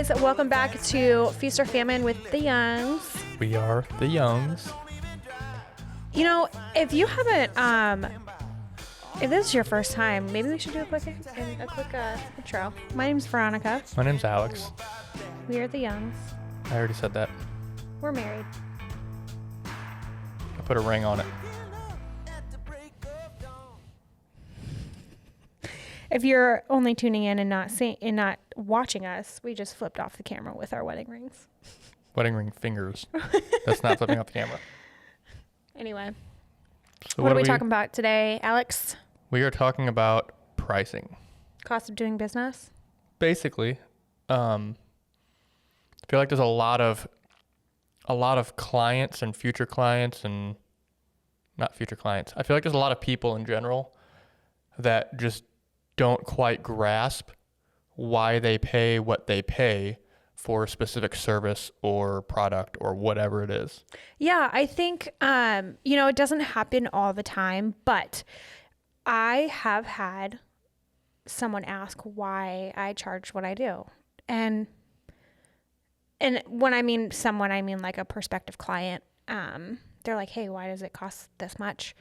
guys. Welcome back to Feast or Famine with the Youngs. We are the Youngs. You know, if you haven't, if this is your first time, maybe we should do a quick intro. My name's Veronica. My name's Alex. We are the Youngs. I already said that. We're married. I put a ring on it. If you're only tuning in and not watching us, we just flipped off the camera with our wedding rings. Wedding ring fingers. That's not flipping off the camera. Anyway, So what are we talking about today, Alex? We are talking about pricing. Cost of doing business? Basically, I feel like there's a lot of clients and future clients and not future clients. I feel like there's a lot of people in general that just don't quite grasp why they pay what they pay for a specific service or product or whatever it is. Yeah, I think, it doesn't happen all the time, but I have had someone ask why I charge what I do. And when I mean someone, I mean like a prospective client. They're like, hey, why does it cost this much?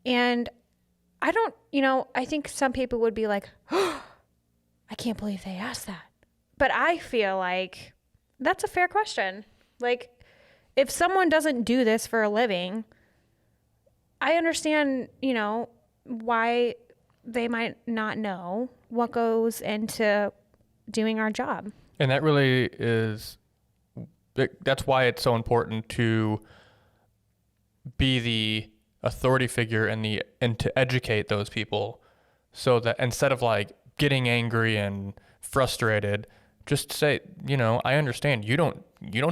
And I don't, I think some people would be like, oh, I can't believe they asked that. But I feel like that's a fair question. Like, if someone doesn't do this for a living, I understand, why they might not know what goes into doing our job. And that really is, that's why it's so important to be the authority figure and to educate those people, so that instead of like getting angry and frustrated, just say, I understand you don't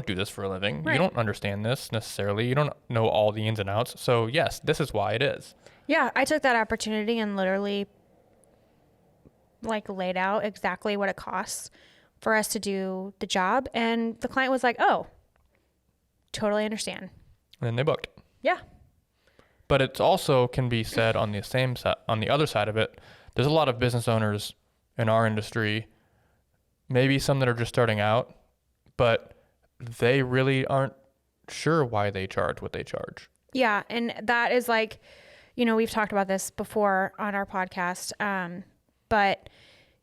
do this for a living. Right. You don't understand this necessarily. You don't know all the ins and outs. So yes, this is why it is. Yeah, I took that opportunity and literally like laid out exactly what it costs for us to do the job, and the client was like, "Oh, totally understand." And then they booked. Yeah. But it also can be said on the same side, on the other side of it, there's a lot of business owners in our industry, maybe some that are just starting out, but they really aren't sure why they charge what they charge. Yeah, and that is like, we've talked about this before on our podcast, but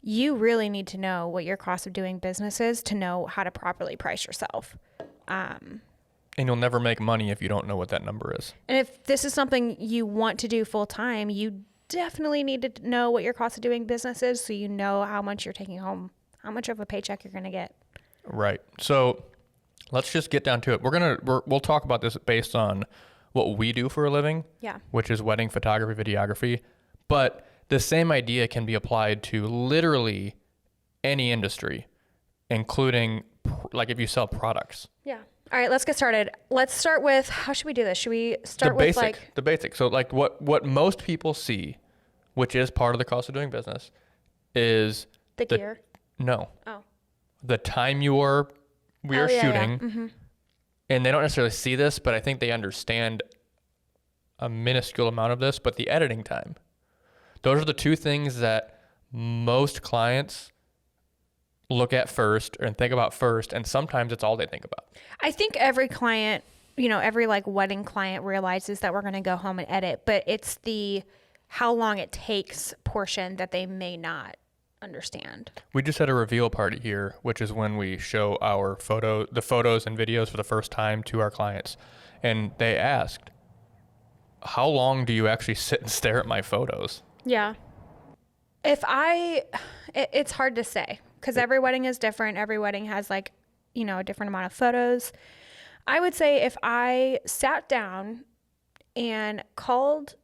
you really need to know what your cost of doing business is to know how to properly price yourself. And you'll never make money if you don't know what that number is. And if this is something you want to do full time, you definitely need to know what your cost of doing business is, so you know how much you're taking home, how much of a paycheck you're going to get. Right. So let's just get down to it. We'll talk about this based on what we do for a living. Yeah. Which is wedding photography, videography. But the same idea can be applied to literally any industry, including like if you sell products. Yeah. All right, let's get started. Let's start with, how should we do this? Should we start with the basic? So like what most people see, which is part of the cost of doing business, is the gear? No. Oh. The time we are shooting. Yeah. Mm-hmm. And they don't necessarily see this, but I think they understand a minuscule amount of this, but the editing time. Those are the two things that most clients look at first and think about first, and sometimes it's all they think about. I think every client, every like wedding client realizes that we're going to go home and edit, but it's the how long it takes portion that they may not understand. We just had a reveal party here, which is when we show the photos and videos for the first time to our clients, and they asked, how long do you actually sit and stare at my photos? Yeah. It's hard to say, because every wedding is different. Every wedding has like, a different amount of photos. I would say if I sat down and called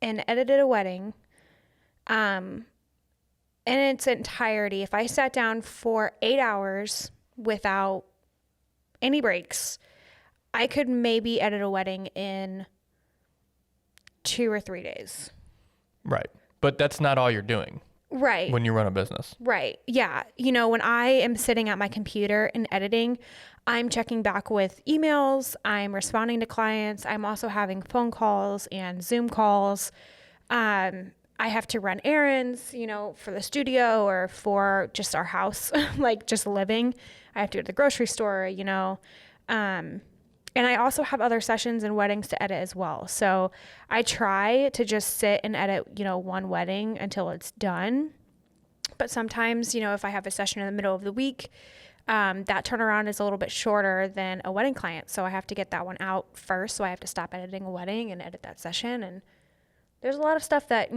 and edited a wedding, in its entirety, if I sat down for 8 hours without any breaks, I could maybe edit a wedding in 2 or 3 days. Right. But that's not all you're doing. Right. When you run a business. Right. Yeah. When I am sitting at my computer and editing, I'm checking back with emails. I'm responding to clients. I'm also having phone calls and Zoom calls. I have to run errands, for the studio or for just our house, like just living. I have to go to the grocery store, and I also have other sessions and weddings to edit as well. So I try to just sit and edit, one wedding until it's done. But sometimes, if I have a session in the middle of the week, that turnaround is a little bit shorter than a wedding client. So I have to get that one out first. So I have to stop editing a wedding and edit that session. And there's a lot of stuff that,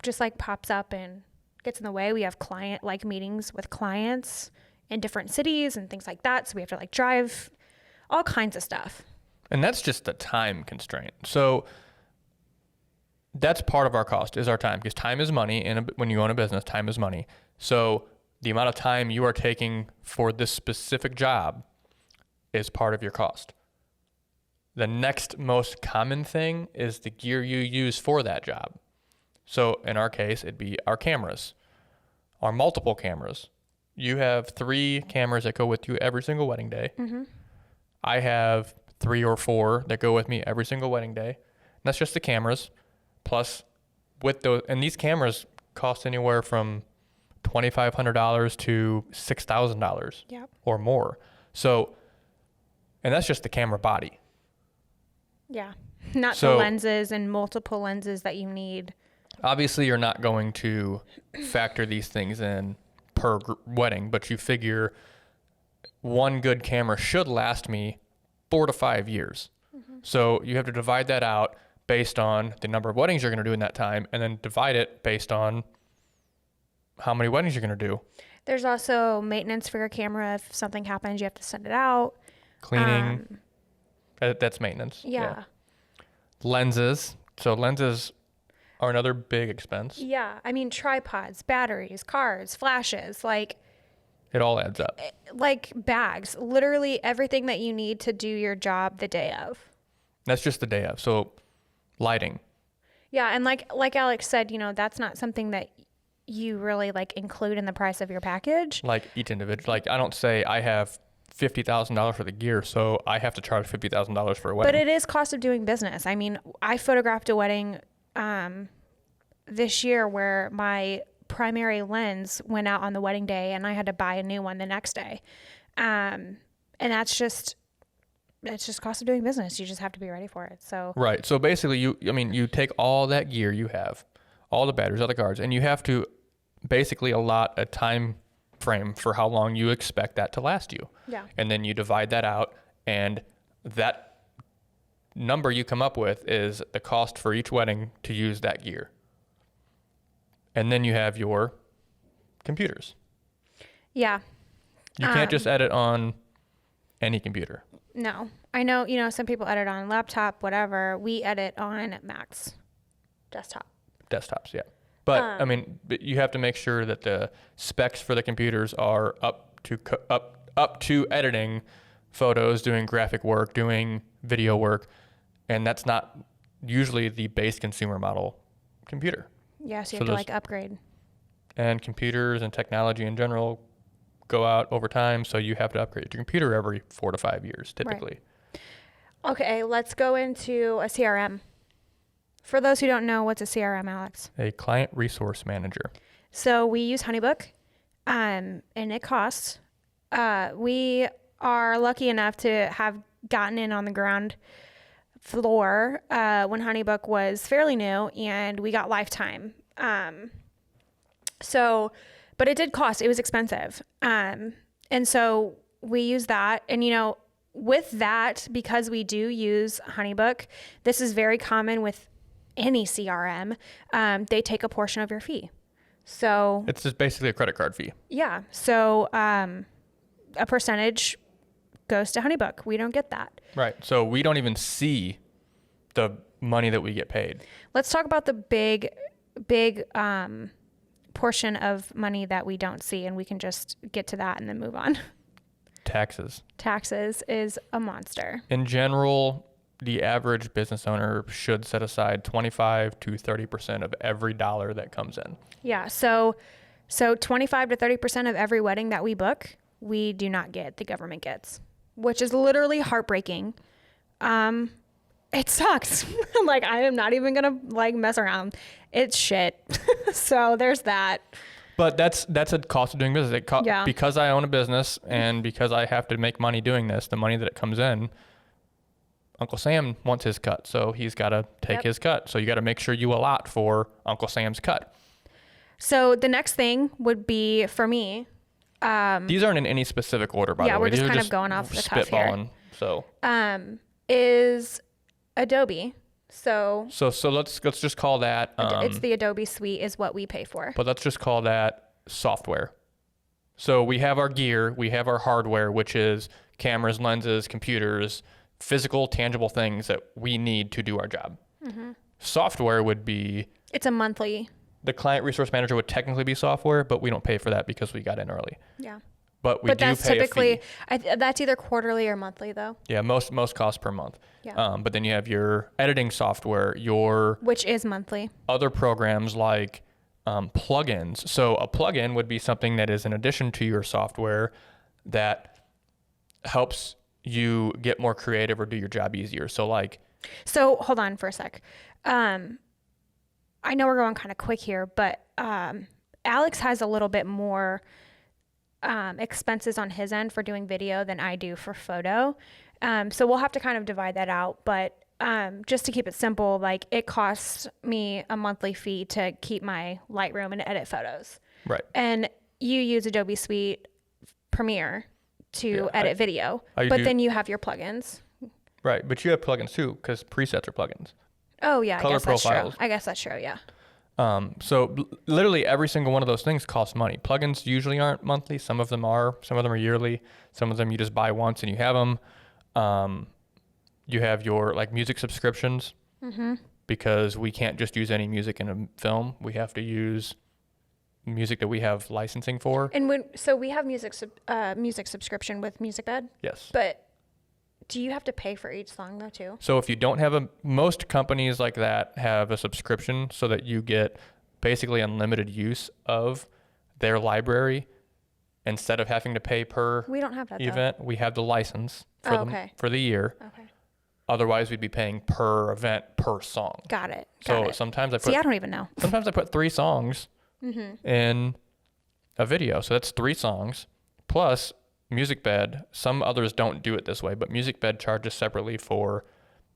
just like pops up and gets in the way. We have client meetings with clients in different cities and things like that. So we have to drive all kinds of stuff. And that's just the time constraint. So that's part of our cost is our time, because time is money. And when you own a business, time is money. So the amount of time you are taking for this specific job is part of your cost. The next most common thing is the gear you use for that job. So in our case, it'd be our cameras, our multiple cameras. You have 3 cameras that go with you every single wedding day. Mm-hmm. I have 3 or 4 that go with me every single wedding day. And that's just the cameras. Plus, with those, and these cameras cost anywhere from $2,500 to $6,000 or more. So, and that's just the camera body. Yeah. Not the lenses and multiple lenses that you need. Obviously, you're not going to factor these things in per wedding, but you figure one good camera should last me 4 to 5 years. Mm-hmm. So you have to divide that out based on the number of weddings you're going to do in that time, and then divide it based on how many weddings you're going to do. There's also maintenance for your camera. If something happens, you have to send it out. Cleaning. That's maintenance. Yeah. Lenses. So lenses are another big expense. Yeah. I mean, tripods, batteries, cards, flashes, it all adds up. Bags, literally everything that you need to do your job the day of. That's just the day of. So lighting. Yeah. And like Alex said, that's not something that you really include in the price of your package. Each individual. I don't say I have $50,000 for the gear, so I have to charge $50,000 for a wedding. But it is cost of doing business. I mean, I photographed a wedding this year where my primary lens went out on the wedding day and I had to buy a new one the next day. And it's just cost of doing business. You just have to be ready for it. So right. So basically you take all that gear you have, all the batteries, all the cards, and you have to basically allot a time frame for how long you expect that to last you. Yeah. And then you divide that out, and that number you come up with is the cost for each wedding to use that gear. And then you have your computers. Yeah. You can't just edit on any computer. No. I know, some people edit on laptop, whatever. We edit on Macs. Desktops, yeah. But but you have to make sure that the specs for the computers are up to editing photos, doing graphic work, doing video work, and that's not usually the base consumer model computer. Yeah, so you have to upgrade. And computers and technology in general go out over time, so you have to upgrade your computer every 4 to 5 years, typically. Right. Okay, let's go into a CRM. For those who don't know, what's a CRM, Alex? A client resource manager. So we use HoneyBook, and it costs. We are lucky enough to have gotten in on the ground floor when HoneyBook was fairly new, and we got lifetime. But it did cost. It was expensive. And so we use that. And, with that, because we do use HoneyBook, this is very common with any CRM, they take a portion of your fee. So it's just basically a credit card fee. Yeah. So a percentage goes to HoneyBook. We don't get that. Right. So we don't even see the money that we get paid. Let's talk about the big portion of money that we don't see, and we can just get to that and then move on. Taxes. Taxes is a monster. In general, the average business owner should set aside 25 to 30% of every dollar that comes in. Yeah. So 25 to 30% of every wedding that we book, we do not get, the government gets, which is literally heartbreaking. And it sucks. Like, I am not even gonna like mess around. It's shit. So there's that. But that's a cost of doing business. Yeah. Because I own a business and because I have to make money doing this, the money that comes in, Uncle Sam wants his cut, so he's got to take his cut. So you got to make sure you allot for Uncle Sam's cut. So the next thing would be for me. These aren't in any specific order, by the way. Yeah, we're just These are kind of going off the cuff here. Spitballing. So. Is Adobe. So let's just call that. it's the Adobe suite is what we pay for. But let's just call that software. So we have our gear, we have our hardware, which is cameras, lenses, computers, physical, tangible things that we need to do our job. Mm-hmm. Software would be. It's a monthly. The client resource manager would technically be software, but we don't pay for that because we got in early. Yeah. But we do that's pay typically, a fee. That's either quarterly or monthly though. Yeah, most costs per month. Yeah. But then you have your editing software, which is monthly. Other programs like plugins. So a plugin would be something that is in addition to your software that helps you get more creative or do your job easier. So hold on for a sec. I know we're going kind of quick here, but Alex has a little bit more expenses on his end for doing video than I do for photo. So we'll have to kind of divide that out. But just to keep it simple, like it costs me a monthly fee to keep my Lightroom and edit photos. Right. And you use Adobe Suite Premiere to edit video, but then you have your plugins. Right. But you have plugins too, because presets are plugins. Oh yeah, Color I guess that's profiles. true. I guess that's true. Yeah. So literally every single one of those things costs money. Plugins usually aren't monthly. Some of them are yearly. Some of them you just buy once and you have them. You have your like music subscriptions because we can't just use any music in a film. We have to use music that we have licensing for. And we have music subscription with MusicBed. Yes. But do you have to pay for each song though too? So if you don't have most companies like that have a subscription so that you get basically unlimited use of their library instead of having to pay per we don't have that event. Though. We have the license for the year. Okay. Otherwise, we'd be paying per event per song. Got it. Sometimes I don't even know. Sometimes I put 3 songs in a video. So that's 3 songs plus MusicBed. Some others don't do it this way, but MusicBed charges separately for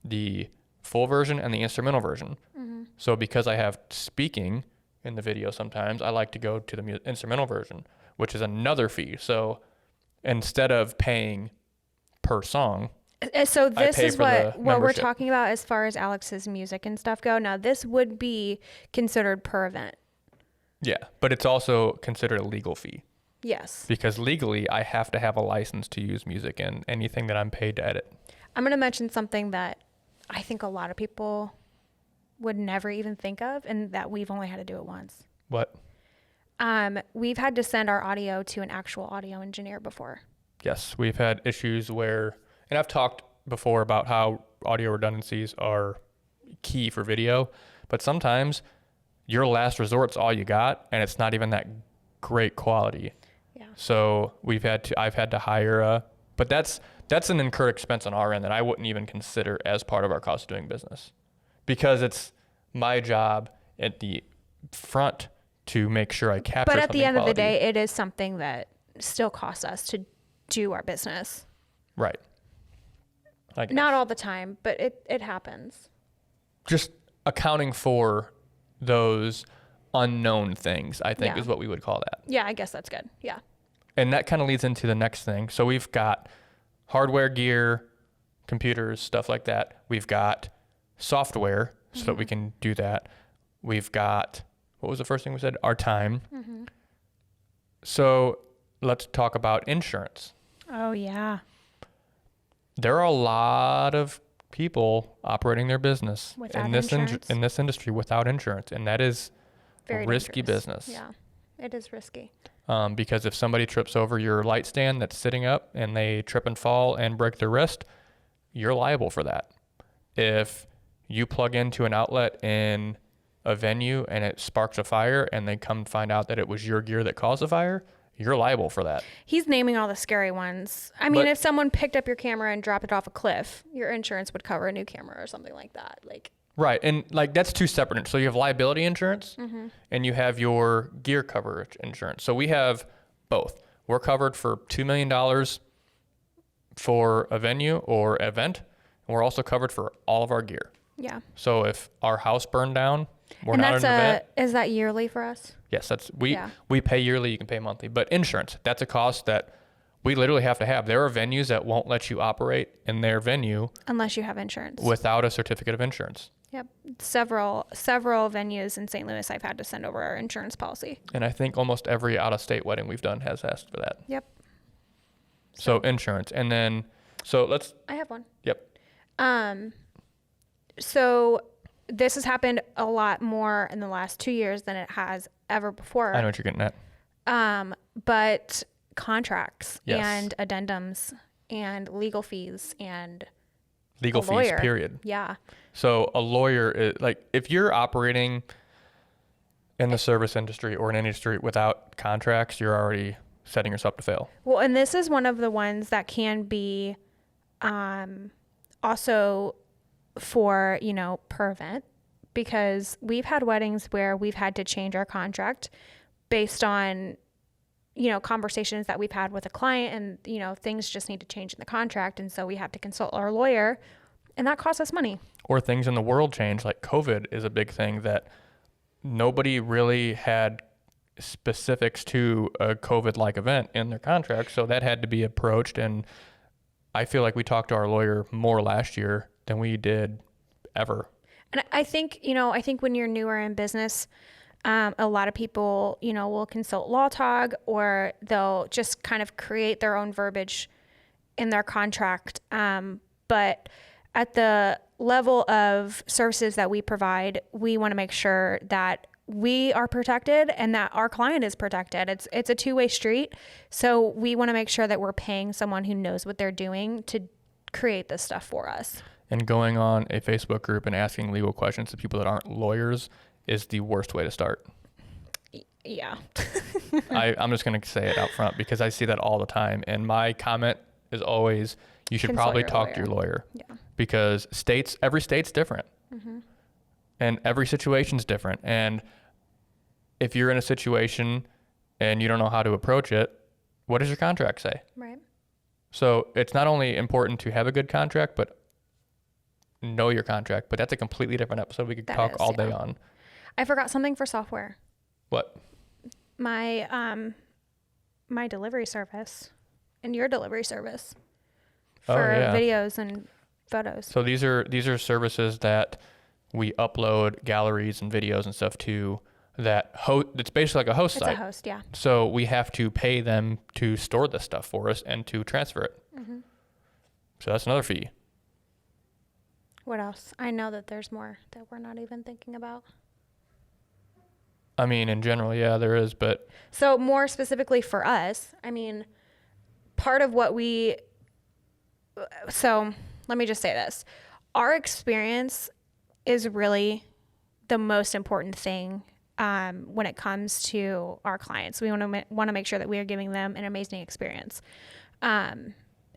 the full version and the instrumental version. So because I have speaking in the video sometimes, I like to go to the instrumental version, which is another fee. So instead of paying per song, so this is what we're membership. talking about as far as Alex's music and stuff go. Now this would be considered per event. Yeah, but it's also considered a legal fee. Yes. Because legally, I have to have a license to use music in anything that I'm paid to edit. I'm going to mention something that I think a lot of people would never even think of, and that we've only had to do it once. What? We've had to send our audio to an actual audio engineer before. Yes, we've had issues where, and I've talked before about how audio redundancies are key for video, but sometimes your last resort's all you got, and it's not even that great quality. Yeah. So I've had to hire but that's an incurred expense on our end that I wouldn't even consider as part of our cost of doing business, because it's my job at the front to make sure I capture. But at the end quality. of the day, it is something that still costs us to do our business. Right. Not all the time, but it happens. Just accounting for those unknown things, I think, is what we would call that. Yeah, I guess that's good. Yeah. And that kind of leads into the next thing. So we've got hardware, gear, computers, stuff like that. We've got software so that we can do that. We've got, what was the first thing we said? Our time. So let's talk about insurance. Oh, yeah. There are a lot of people operating their business without in this insurance. In this industry without insurance, and that is very a risky dangerous. business. Yeah, it is risky. Because if somebody trips over your light stand that's sitting up and they trip and fall and break their wrist, you're liable for that. If you plug into an outlet in a venue and it sparks a fire and they come find out that it was your gear that caused the fire, you're liable for that. He's naming all the scary ones. I mean, But- if someone picked up your camera and dropped it off a cliff, your insurance would cover a new camera or something like that. Like, Right. And like that's two separate. So you have liability insurance and you have your gear coverage insurance. So we have both. We're covered for $2 million for a venue or event. And we're also covered for all of our gear. yeah. So if our house burned down, we're And not that's an event. is that yearly for us? Yes, Yeah. we pay yearly, you can pay monthly. But insurance, that's a cost that we literally have to have. There are venues that won't let you operate in their venue Unless you have insurance. without a certificate of insurance. Yep. Several venues in St. Louis I've had to send over our insurance policy. And I think almost every out-of-state wedding we've done has asked for that. Yep. So insurance. And then, so let's, I have one. yep. So this has happened a lot more in the last 2 years than it has ever before. I know what you're getting at. But contracts Yes. and addendums and legal fees and Legal a fees, lawyer. period. Yeah. So a lawyer, is, like if you're operating in the service industry or an industry without contracts, you're already setting yourself to fail. Well, and this is one of the ones that can be also for, per event, because we've had weddings where we've had to change our contract based on, conversations that we've had with a client and, things just need to change in the contract. And so we have to consult our lawyer and that costs us money. Or things in the world change, like COVID is a big thing that nobody really had specifics to a COVID-like event in their contract. So that had to be approached. And I feel like we talked to our lawyer more last year than we did ever. And I think, I think when you're newer in business, a lot of people, will consult LawTog or they'll just kind of create their own verbiage in their contract. But at the level of services that we provide, we want to make sure that we are protected and that our client is protected. It's a two-way street. So we want to make sure that we're paying someone who knows what they're doing to create this stuff for us. And going on a Facebook group and asking legal questions to people that aren't lawyers is the worst way to start. Yeah. I'm just going to say it out front because I see that all the time. And my comment is always, you should Consult probably your talk lawyer. to your lawyer. Yeah. Because every state's different. And every situation's different. And if you're in a situation and you don't know how to approach it, what does your contract say? Right. So it's not only important to have a good contract, but know your contract. But that's a completely different episode we could That talk is, all day yeah. on. I forgot something for software. What? My my delivery service and your delivery service Oh, for yeah. videos and photos. So these are services that we upload galleries and videos and stuff to that it's basically like a host It's site. a host, yeah. So we have to pay them to store this stuff for us and to transfer it. So that's another fee. What else? I know that there's more that we're not even thinking about. I mean, in general, yeah, there is, but So more specifically for us, I mean, part of what so let me just say this. Our experience is really the most important thing when it comes to our clients. We want to make sure that we are giving them an amazing experience. And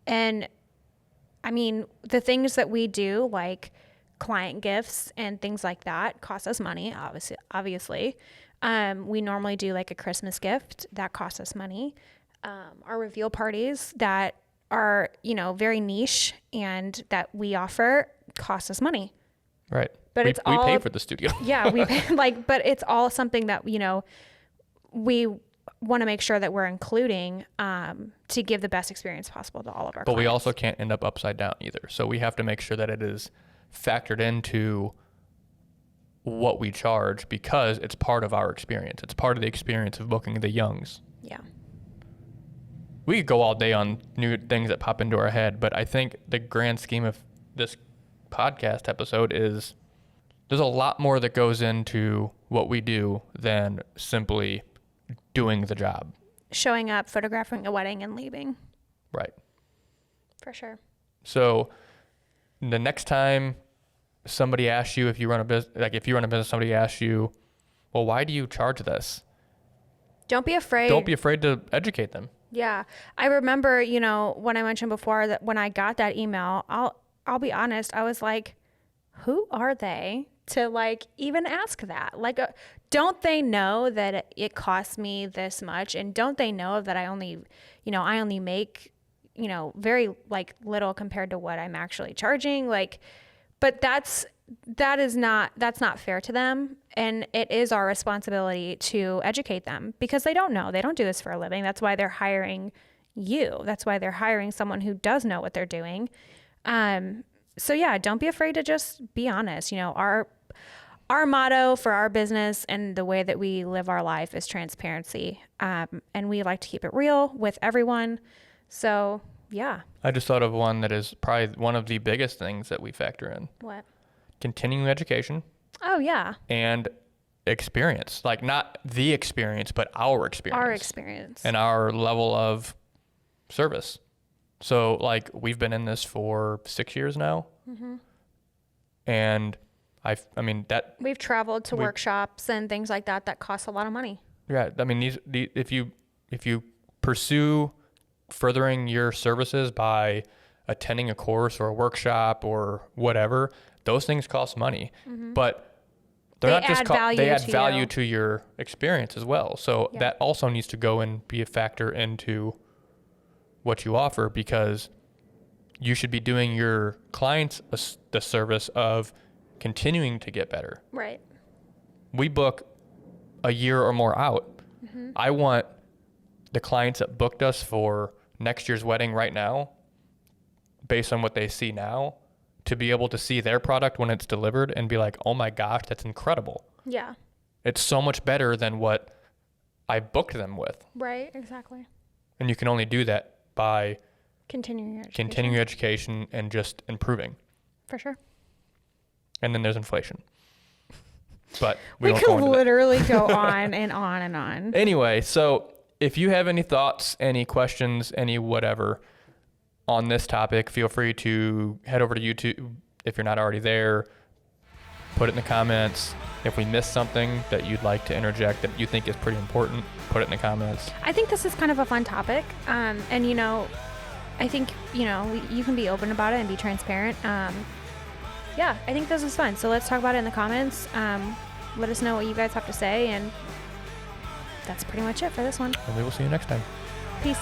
I mean, the things that we do, like client gifts and things like that, cost us money, obviously. We normally do like a Christmas gift that costs us money. Our reveal parties that are, very niche and that we offer cost us money. right. But we all pay for the studio. Yeah, we pay, but it's all something that, we want to make sure that we're including to give the best experience possible to all of our But clients. we also can't end up upside down either. So we have to make sure that it is factored into what we charge because it's part of our experience. It's part of the experience of booking the Youngs. Yeah. We could go all day on new things that pop into our head, but I think the grand scheme of this podcast episode is there's a lot more that goes into what we do than simply doing the job. Showing up, photographing a wedding, and leaving. Right. For sure. So the next time somebody asks you if you run a business, somebody asks you, well, why do you charge this? Don't be afraid. Don't be afraid to educate them. Yeah. I remember, you know, when I mentioned before that when I got that email, I'll be honest, I was like, who are they to like even ask that? Like, don't they know that it costs me this much? And don't they know that I only make, you know, very like little compared to what I'm actually charging? Like, but that's not fair to them. And it is our responsibility to educate them because they don't know. They don't do this for a living. That's why they're hiring you. That's why they're hiring someone who does know what they're doing. So yeah, don't be afraid to just be honest. You know, our motto for our business and the way that we live our life is transparency. And we like to keep it real with everyone. So yeah. I just thought of one that is probably one of the biggest things that we factor in. What? Continuing education. Oh yeah. And experience. Like not the experience, but our experience. Our experience. And our level of service. So like we've been in this for 6 years now. Mm-hmm. And I mean that we've traveled to workshops and things like that cost a lot of money. Yeah. I mean, if you pursue furthering your services by attending a course or a workshop or whatever, those things cost money, but they add value to your experience as well. So that also needs to go and be a factor into what you offer, because you should be doing your clients the service of continuing to get better. Right. We book a year or more out. Mm-hmm. I want the clients that booked us for next year's wedding right now, based on what they see now, to be able to see their product when it's delivered and be like, oh my gosh, that's incredible. Yeah. It's so much better than what I booked them with. Right, exactly. And you can only do that by continuing your education and just improving. For sure. And then there's inflation. But we could literally go on and on and on. Anyway, so if you have any thoughts, any questions, any whatever on this topic, feel free to head over to YouTube. If you're not already there, put it in the comments. If we missed something that you'd like to interject that you think is pretty important, put it in the comments. I think this is kind of a fun topic. And, you know, I think, you know, you can be open about it and be transparent. Yeah, I think this is fun. So let's talk about it in the comments. Let us know what you guys have to say. And that's pretty much it for this one. And we will see you next time. Peace.